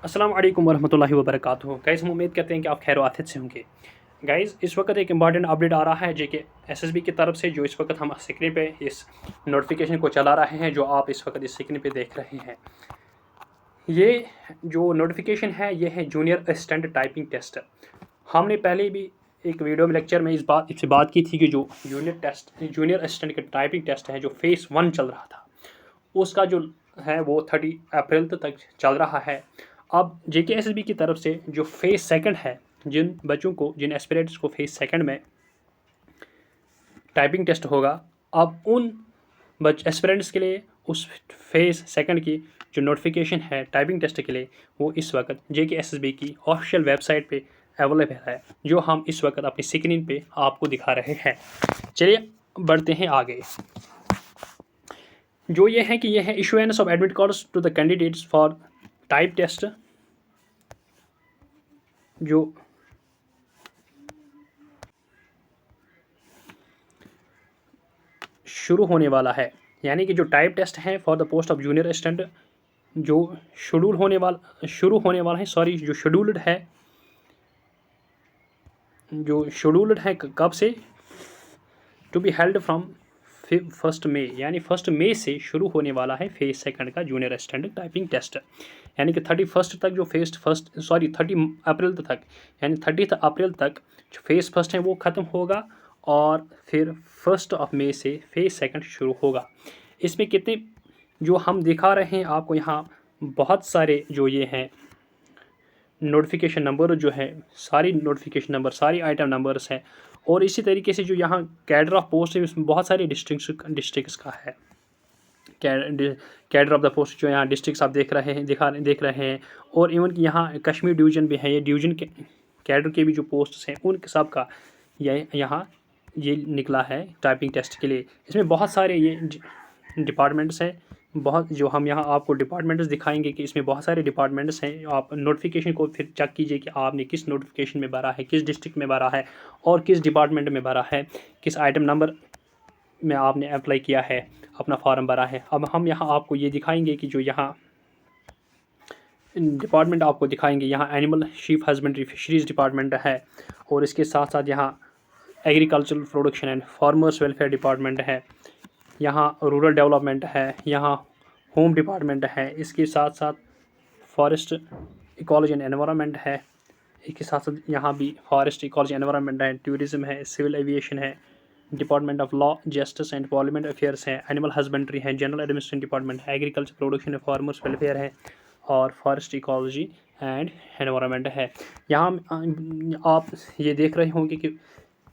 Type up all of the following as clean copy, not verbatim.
अस्सलाम वालेकुम वरहमतुल्लाहि वबरकातुहू। गाइस, हम उम्मीद करते हैं कि आप खैर आफियत से होंगे। गाइस, इस वक्त एक इंपॉर्टेंट अपडेट आ रहा है जेके एसएसबी की तरफ से, जो इस वक्त हम स्क्रीन पे इस नोटिफिकेशन को चला रहे हैं, जो आप इस वक्त इस स्क्रीन पे देख रहे हैं। ये जो नोटिफिकेशन है ये है जूनियर असिस्टेंट टाइपिंग टेस्ट। हमने पहले भी एक वीडियो में लेक्चर में इससे बात की थी कि जो जूनियर असिस्टेंट का टाइपिंग टेस्ट है, जो फेज़ 1 चल रहा था, उसका जो है वो 30 अप्रैल तक चल रहा है। अब जेकेएसएसबी की तरफ से जो फेज़ सेकंड है, जिन बच्चों को, जिन एस्पिरेंट्स को फेज़ सेकंड में टाइपिंग टेस्ट होगा, अब उन एस्पिरेंट्स के लिए उस फेज़ सेकंड की जो नोटिफिकेशन है टाइपिंग टेस्ट के लिए, वो इस वक्त जेकेएसएसबी की ऑफिशियल वेबसाइट पे अवेलेबल है, जो हम इस वक्त अपनी स्क्रीन पे आपको दिखा रहे हैं। चलिए बढ़ते हैं आगे। जो ये है कि ये है issuance of admit cards to the candidates for type test, जो शुरू होने वाला है। यानी कि जो टाइप टेस्ट है for the post of junior assistant, जो शुरू होने वाला है, जो शेड्यूल्ड है कब से, टू बी हेल्ड फ्रॉम 1 मई, यानी 1 मई से शुरू होने वाला है फेज़ सेकंड का जूनियर असिस्टेंट टाइपिंग टेस्ट। यानी कि 31 तक जो 30 अप्रैल तक, यानी 30 अप्रैल तक जो फेज़ फर्स्ट है वो ख़त्म होगा, और फिर 1 मई से फेज़ सेकंड शुरू होगा। इसमें कितने जो हम दिखा रहे हैं आपको यहाँ, बहुत सारे जो ये हैं नोटिफिकेशन नंबर, जो है सारी नोटिफिकेशन नंबर, सारी आइटम नंबर्स हैं। और इसी तरीके से जो यहाँ कैडर ऑफ पोस्ट है, उसमें बहुत सारे डिस्ट्रिक्ट्स का है। कैडर ऑफ द पोस्ट जो यहाँ डिस्ट्रिक्ट्स आप देख रहे हैं। और इवन कि यहाँ कश्मीर डिवीज़न भी है, ये डिवीज़न के कैडर के भी जो पोस्ट्स हैं उन सब का यहाँ ये निकला है टाइपिंग टेस्ट के लिए। इसमें बहुत सारे ये डिपार्टमेंट्स हैं, बहुत जो हम यहाँ आपको डिपार्टमेंट्स दिखाएंगे कि इसमें बहुत सारे डिपार्टमेंट्स हैं। आप नोटिफिकेशन को फिर चेक कीजिए कि आपने किस नोटिफिकेशन में भरा है, किस डिस्ट्रिक्ट में भरा है, और किस डिपार्टमेंट में भरा है, किस आइटम नंबर में आपने अप्लाई किया है, अपना फॉर्म भरा है। अब हम यहाँ आपको ये दिखाएंगे कि जो यहाँ डिपार्टमेंट आपको दिखाएंगे, यहाँ animal sheep husbandry fisheries department है, और इसके साथ साथ यहाँ agricultural production and farmers welfare department है, यहाँ रूरल डेवलपमेंट है, यहाँ होम डिपार्टमेंट है, इसके साथ साथ फॉरेस्ट इकोलॉजी एंड एनवायरनमेंट है, इसके साथ साथ यहाँ भी फॉरेस्ट इकोलॉजी एनवायरनमेंट है, टूरिज्म है, सिविल एविएशन है, department of law justice and parliament affairs है, एनिमल हस्बेंड्री है, जनरल एडमिनिस्ट्रेशन डिपार्टमेंट है, agriculture production and farmers welfare है, और फॉरेस्ट इकोलॉजी एंड एनवायरनमेंट है। यहाँ आप ये देख रहे होंगे कि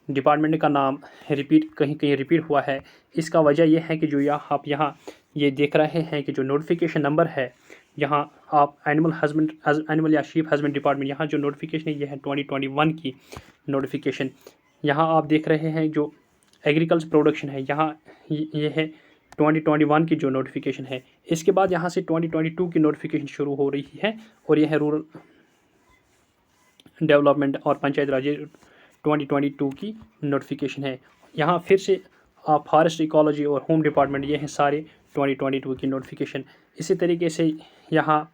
डिपार्टमेंट का नाम कहीं कहीं रिपीट हुआ है। इसका वजह यह है कि जो आप यहाँ ये देख रहे हैं कि जो नोटिफिकेशन नंबर है, यहाँ आप एनिमल या शीप हस्बेंड डिपार्टमेंट, यहाँ जो नोटिफिकेशन है ये है 2021 की नोटिफिकेशन। यहाँ आप देख रहे हैं जो एग्रीकल्चर प्रोडक्शन है, यहाँ ये है 2021 की जो नोटिफिकेशन है। इसके बाद यहाँ से 2022 की नोटिफिकेशन शुरू हो रही है, और यह है रूरल डेवलपमेंट और पंचायत राज 2022 की नोटिफिकेशन है। यहाँ फिर से फॉरेस्ट इकोलॉजी और होम डिपार्टमेंट, ये हैं सारे 2022 की नोटिफिकेशन। इसी तरीके से यहाँ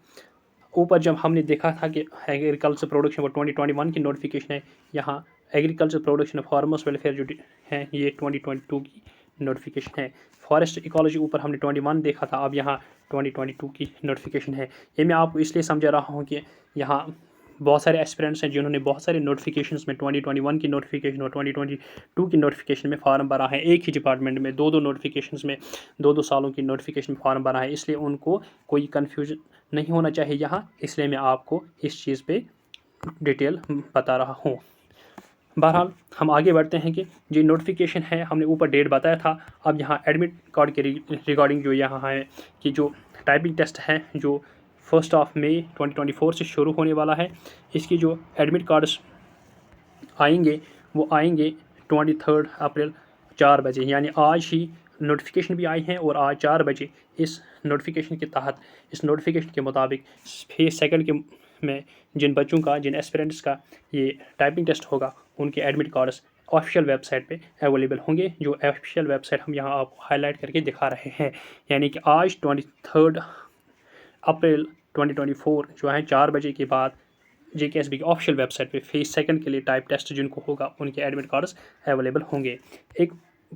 ऊपर जब हमने देखा था कि एग्रीकल्चर प्रोडक्शन वो 2021 की नोटिफिकेशन है, यहाँ एग्रीकल्चर प्रोडक्शन फार्मर्स वेलफेयर जो है ये 2022 की नोटिफिकेशन है। फॉरेस्ट इकोलॉजी ऊपर हमने 21 देखा था, अब यहाँ 2022 की नोटिफिकेशन है। ये मैं आपको इसलिए समझा रहा हूँ कि यहाँ बहुत सारे एस्पिरेंट्स हैं जिन्होंने बहुत सारे नोटिफिकेशंस में 2021 की नोटिफिकेशन और 2022 की नोटिफिकेशन में फॉर्म भरा है। एक ही डिपार्टमेंट में दो नोटिफिकेशंस में 2 सालों की नोटिफिकेशन में फॉर्म भरा है, इसलिए उनको कोई कन्फ्यूजन नहीं होना चाहिए यहाँ, इसलिए मैं आपको इस चीज़ पे डिटेल बता रहा हूँ। बहरहाल हम आगे बढ़ते हैं कि जो नोटिफिकेशन है हमने ऊपर डेट बताया था, अब यहाँ एडमिट कार्ड के रिगार्डिंग जो यहाँ है कि जो टाइपिंग टेस्ट है जो 1 मई 2024 से शुरू होने वाला है, इसकी जो एडमिट कार्ड्स आएंगे वो आएंगे 23 अप्रैल 4 बजे, यानी आज ही नोटिफिकेशन भी आई है, और आज 4 बजे इस नोटिफिकेशन के तहत, इस नोटिफिकेशन के मुताबिक फेज़ सेकंड के में जिन बच्चों का, जिन एस्पिरेंट्स का ये टाइपिंग टेस्ट होगा, उनके एडमिट कार्ड्स ऑफिशियल वेबसाइट पे अवेलेबल होंगे। जो ऑफिशियल वेबसाइट हम यहाँ आपको हाईलाइट करके दिखा रहे हैं, यानी कि आज 23 अप्रैल 2024 जो है 4 बजे के बाद JKSB की ऑफिशियल वेबसाइट पे फेज सेकंड के लिए टाइप टेस्ट जिनको होगा उनके एडमिट कार्ड्स अवेलेबल होंगे। एक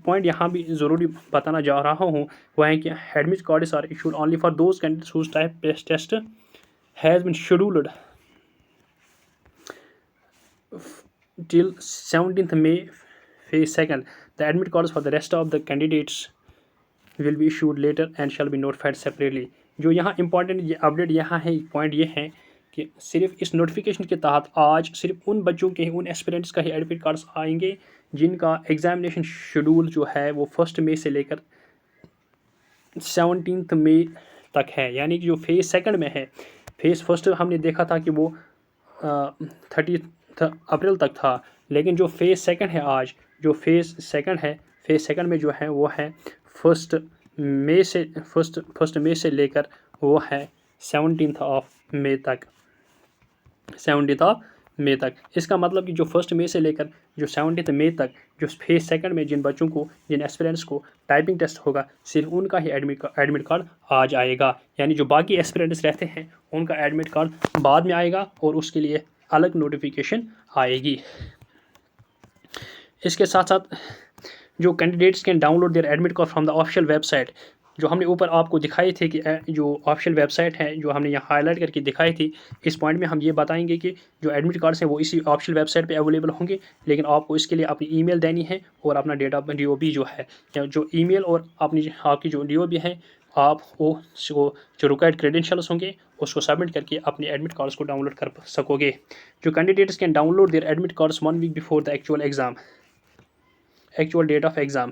पॉइंट यहाँ भी ज़रूरी बताना जा रहा हूँ वह है कि admit cards are issued only for those candidates whose type test has been scheduled till 17th May phase second. The admit cards for the rest of the candidates will be issued later and shall be notified separately. जो यहाँ important ये update यहाँ है point ये है कि सिर्फ इस नोटिफिकेशन के तहत आज सिर्फ उन बच्चों के उन एस्पिरेंट्स का ही एडमिट कार्ड्स आएंगे जिनका एग्जामिनेशन शेड्यूल जो है वो 1 मई से लेकर 17 मई तक है। यानी कि जो फेज़ सेकंड में है, फेज़ फर्स्ट हमने देखा था कि वो 30 अप्रैल तक था, लेकिन जो फेज़ सेकंड है आज, जो फेज़ सेकंड में जो है वो है फर्स्ट मई से लेकर वो है 17 मई तक। इसका मतलब कि जो 1 मई से लेकर जो 17 मई तक जो फेज़ सेकंड में जिन बच्चों को, जिन एस्पिरेंट्स को टाइपिंग टेस्ट होगा, सिर्फ उनका ही एडमिट कार्ड आज आएगा। यानी जो बाकी एस्पिरेंट्स रहते हैं उनका एडमिट कार्ड बाद में आएगा और उसके लिए अलग नोटिफिकेशन आएगी। इसके साथ साथ जो candidates can download their admit card from the official website, जो हमने ऊपर आपको दिखाई थे कि जो ऑफिशियल वेबसाइट है जो हमने यहाँ हाईलाइट करके दिखाई थी, इस पॉइंट में हम ये बताएंगे कि जो एडमिट कार्ड्स हैं वो इसी ऑफिशियल वेबसाइट पे अवेलेबल होंगे, लेकिन आपको इसके लिए अपनी ईमेल देनी है और अपना डेट ऑफ DOB जो है, जो ईमेल और आपकी जो DOB है, आप वो जो रिक्वायर्ड क्रेडेंशियल्स होंगे उसको सबमिट करके अपने एडमिट कार्ड्स को डाउनलोड कर सकोगे। जो candidates can download their admit cards 1 week before the actual date of exam,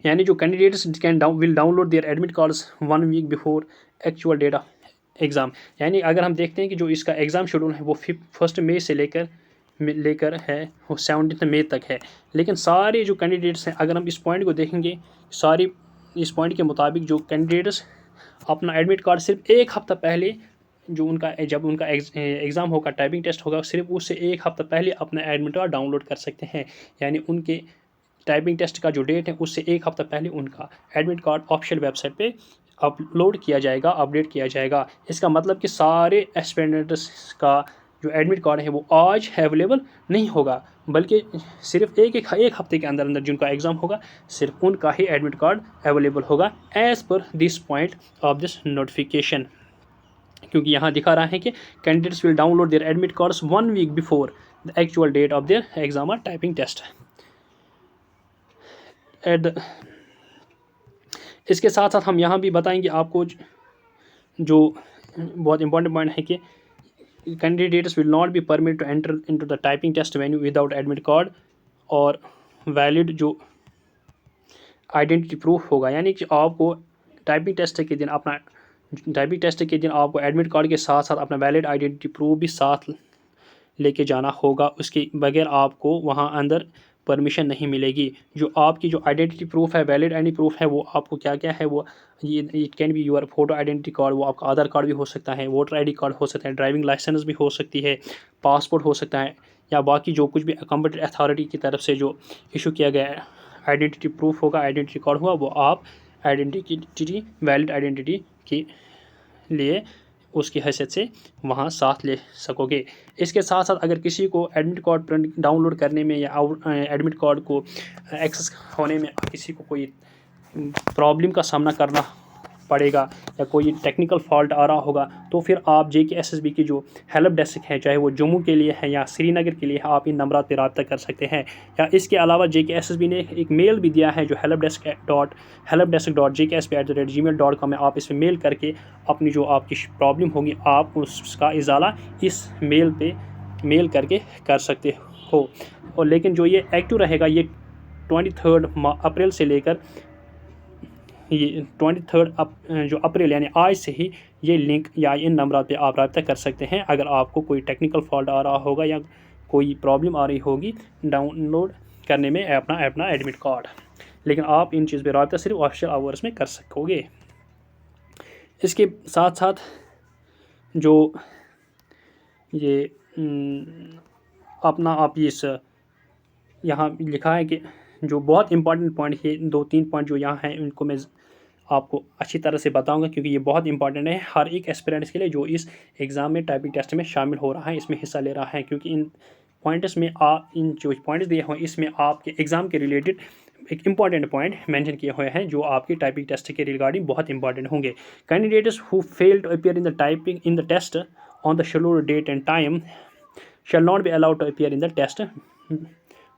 यानी जो candidates will download their admit cards 1 week before actual date of exam. यानी अगर हम देखते हैं कि जो इसका एग्ज़ाम शेड्यूल है वो 1 मई से लेकर है वो 17 मई तक है, लेकिन सारे जो कैंडिडेट्स हैं, अगर हम इस पॉइंट को देखेंगे, सारी इस पॉइंट के मुताबिक जो कैंडिडेट्स अपना एडमिट कार्ड सिर्फ एक हफ़्ता पहले जब उनका एग्ज़ाम होगा, टाइपिंग टेस्ट होगा, सिर्फ उससे एक हफ़्ता पहले अपना एडमिट कार्ड डाउनलोड कर सकते हैं। यानी उनके टाइपिंग टेस्ट का जो डेट है उससे एक हफ़्ता पहले उनका एडमिट कार्ड ऑफिशियल वेबसाइट पे अपलोड किया जाएगा, अपडेट किया जाएगा। इसका मतलब कि सारे एस्पिरेंट्स का जो एडमिट कार्ड है वो आज अवेलेबल नहीं होगा, बल्कि सिर्फ एक हफ्ते के अंदर जिनका एग्ज़ाम होगा सिर्फ उनका ही एडमिट कार्ड अवेलेबल होगा as per this point of this notification. क्योंकि यहाँ दिखा रहा है कि candidates will download their admit cards 1 week before the actual date of their exam और टाइपिंग टेस्ट। इसके साथ साथ हम यहाँ भी बताएंगे आपको जो बहुत इंपॉर्टेंट पॉइंट है कि candidates will not be permit to enter into the typing test venue without admit card और वैलिड जो आइडेंटिटी प्रूफ होगा। यानी कि आपको टाइपिंग टेस्ट के दिन आपको एडमिट कार्ड के साथ साथ अपना वैलिड आइडेंटिटी प्रूफ भी साथ लेके जाना होगा, उसके बगैर आपको वहाँ अंदर परमिशन नहीं मिलेगी। जो आपकी जो आइडेंटिटी प्रूफ है, वैलिड आइडेंटिटी प्रूफ है, वो आपको क्या क्या है, वो ये it can be your photo identity card, वो आपका आधार कार्ड भी हो सकता है, वोटर ID कार्ड हो सकता है, ड्राइविंग लाइसेंस भी हो सकती है, पासपोर्ट हो सकता है, या बाकी जो कुछ भी कंपीटेंट अथॉरिटी की तरफ से जो इशू किया गया आइडेंटिटी प्रूफ होगा, आइडेंटिटी कार्ड हुआ, वो आप आइडेंटिटी वैलिड आइडेंटिटी के लिए उसकी हैसियत से वहाँ साथ ले सकोगे। इसके साथ साथ अगर किसी को एडमिट कार्ड प्रिंट डाउनलोड करने में या एडमिट कार्ड को एक्सेस होने में किसी को कोई प्रॉब्लम का सामना करना पड़ेगा या कोई टेक्निकल फॉल्ट आ रहा होगा, तो फिर आप JKSSB की जो हेल्प डेस्क है, चाहे वो जम्मू के लिए है या श्रीनगर के लिए है, आप इन नंबरात पर रब्ता कर सकते हैं। या इसके अलावा JKSSB ने एक मेल भी दिया है जो helpdesk.jksb@gmail.com है। आप इस पर मेल करके अपनी जो आपकी प्रॉब्लम होगी आप उसका इजाला इस मेल करके कर सकते हो। और लेकिन जो ये एक्टिव रहेगा ये 23 अप्रैल से लेकर ये 23 जो अप्रैल यानी आज से ही ये लिंक या इन नंबर पे आप रब्ता कर सकते हैं अगर आपको कोई टेक्निकल फॉल्ट आ रहा होगा या कोई प्रॉब्लम आ रही होगी डाउनलोड करने में अपना एडमिट कार्ड। लेकिन आप इन चीज़ पे रब्ता सिर्फ ऑफिशियल आवर्स में कर सकोगे। इसके साथ साथ जो ये आप इस यहाँ लिखा है कि जो बहुत इंपॉर्टेंट पॉइंट है, 2-3 पॉइंट जो यहाँ हैं उनको मैं आपको अच्छी तरह से बताऊंगा, क्योंकि ये बहुत इंपॉर्टेंट है हर एक एस्पिरेंट्स के लिए जो इस एग्ज़ाम में टाइपिंग टेस्ट में शामिल हो रहा है, इसमें हिस्सा ले रहा है। क्योंकि इन पॉइंट्स में इन जो पॉइंट्स दिए हुए इसमें आपके एग्ज़ाम के रिलेटेड एक इंपॉर्टेंट पॉइंट मेंशन किए हुए हैं जो आपके टाइपिंग टेस्ट के रिगार्डिंग बहुत इंपॉर्टेंट होंगे। Candidates who fail to appear in the typing in the test on the scheduled date and time shall not be allowed to appear in the test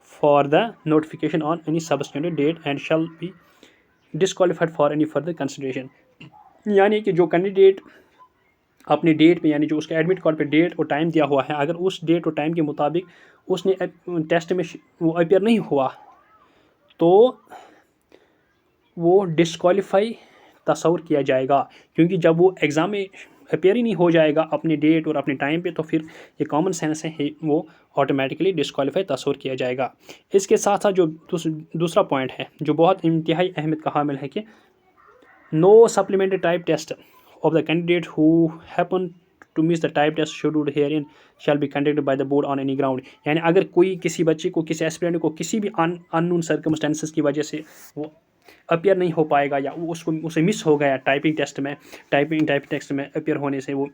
for the notification on any subsequent date and shall be disqualified for any further consideration। यानी कि जो candidate अपनी date पे, यानी जो उसका admit card पे date और टाइम दिया हुआ है, अगर उस डेट और टाइम के मुताबिक उसने टेस्ट में वो अपीयर नहीं हुआ तो वो डिस्क्वालीफाई तस्वर किया जाएगा। क्योंकि जब वो एग्ज़ाम में अपीयर ही नहीं हो जाएगा अपनी डेट और अपने टाइम पे, तो फिर ये कॉमन सेंस है वो ऑटोमेटिकली डिस्क्वालीफाई तस्वर किया जाएगा। इसके साथ साथ जो दूसरा पॉइंट है जो बहुत इंतहाई अहमियत का हामिल है कि no supplementary type test of the candidate who happen to miss the type test scheduled here in shall be conducted by the board on any ground. यानी अगर कोई किसी बच्चे को, किसी एस्पिरेंट को किसी भी अननोन सर्कमस्टेंसेस की वजह से वो अपीयर नहीं हो पाएगा या उसे मिस हो गया टाइपिंग टेस्ट में अपीयर होने से वो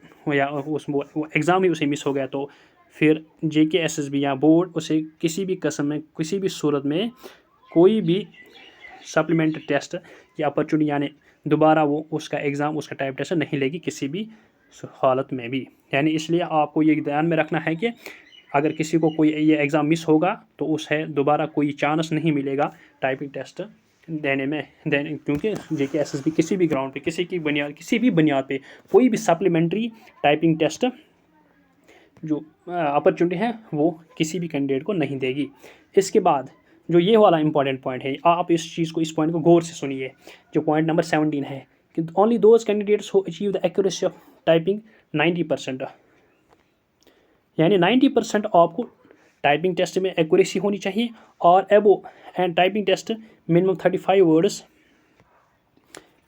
एग्ज़ाम ही उसे मिस हो गया, तो फिर JKSSB या बोर्ड उसे किसी भी किस्म में, किसी भी सूरत में कोई भी सप्लीमेंट्री टेस्ट या अपॉर्चुनिटी, यानी दोबारा वो उसका एग्ज़ाम, उसका टाइप टेस्ट नहीं लेगी किसी भी हालत में भी। यानी इसलिए आपको ये ध्यान में रखना है कि अगर किसी को कोई ये एग्ज़ाम मिस होगा तो उसे दोबारा कोई चांस नहीं मिलेगा टाइपिंग टेस्ट देने, क्योंकि JKSSB किसी भी ग्राउंड पे, किसी भी बुनियाद पे कोई भी सप्लीमेंट्री टाइपिंग टेस्ट जो अपॉर्चुनिटी है वो किसी भी कैंडिडेट को नहीं देगी। इसके बाद जो ये वाला इंपॉर्टेंट पॉइंट है, आप इस पॉइंट को गौर से सुनिए, जो पॉइंट नंबर 17 है कि only those candidates who achieve the accuracy of typing 90%, यानी 90% आपको टाइपिंग टेस्ट में एक्यूरेसी होनी चाहिए और above and typing test minimum 35 words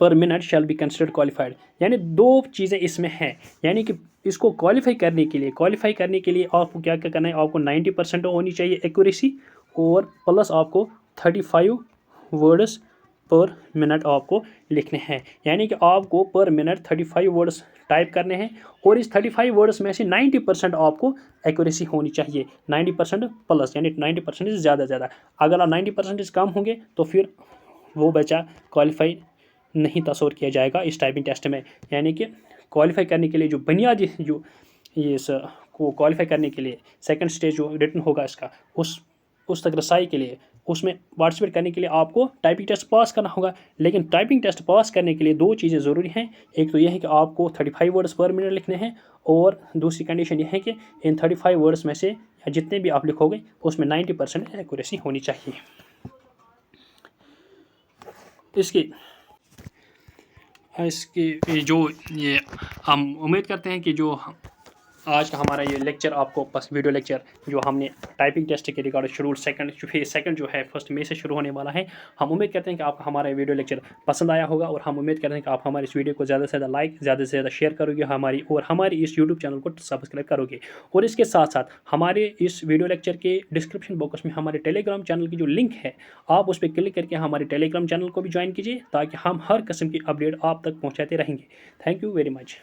per minute shall be considered qualified. यानी दो चीज़ें इसमें हैं, यानी कि इसको क्वालिफाई करने के लिए आपको क्या क्या करना है, आपको 90% होनी चाहिए एक्यूरेसी और प्लस आपको 35 वर्ड्स पर मिनट आपको लिखने हैं। यानी कि आपको पर मिनट 35 वर्ड्स टाइप करने हैं और इस 35 वर्ड्स में से 90% आपको एक्यूरेसी होनी चाहिए, 90% प्लस, यानी 90% ज़्यादा। अगर आप 90% कम होंगे तो फिर वो बच्चा क्वालिफाई नहीं तस्वर किया जाएगा इस टाइपिंग टेस्ट में। यानी कि क्वालिफाई करने के लिए जो बुनियादी जो ये को क्वालिफाई करने के लिए सेकंड स्टेज जो रिटन होगा इसका, उस तक रसाई के लिए, उसमें पार्टिसिपेट करने के लिए आपको टाइपिंग टेस्ट पास करना होगा। लेकिन टाइपिंग टेस्ट पास करने के लिए दो चीज़ें ज़रूरी हैं, एक तो यह है कि आपको 35 वर्ड्स पर मिनट लिखने हैं और दूसरी कंडीशन यह है कि इन 35 वर्ड्स में से या जितने भी आप लिखोगे उसमें 90% एक्यूरेसी होनी चाहिए। इसकी जो ये हम उम्मीद करते हैं कि जो आज का हमारा ये लेक्चर आपको बस वीडियो लेक्चर जो हमने टाइपिंग टेस्ट के रिगार्डिंग शेड्यूल सेकंड जो है 1 मई से शुरू होने वाला है, हम उम्मीद करते हैं कि आपको हमारा वीडियो लेक्चर पसंद आया होगा और हम उम्मीद करते हैं कि आप हमारे इस वीडियो को ज़्यादा से ज़्यादा लाइक, ज़्यादा से ज़्यादा शेयर करोगे हमारी इस यूट्यूब चैनल को सब्सक्राइब करोगे। और इसके साथ साथ हमारे इस वीडियो लेक्चर के डिस्क्रिप्शन बॉक्स में हमारे टेलीग्राम चैनल की जो लिंक है, आप उस पर क्लिक करके हमारे टेलीग्राम चैनल को भी ज्वाइन कीजिए ताकि हम हर किस्म की अपडेट आप तक पहुँचाते रहेंगे। Thank you very much.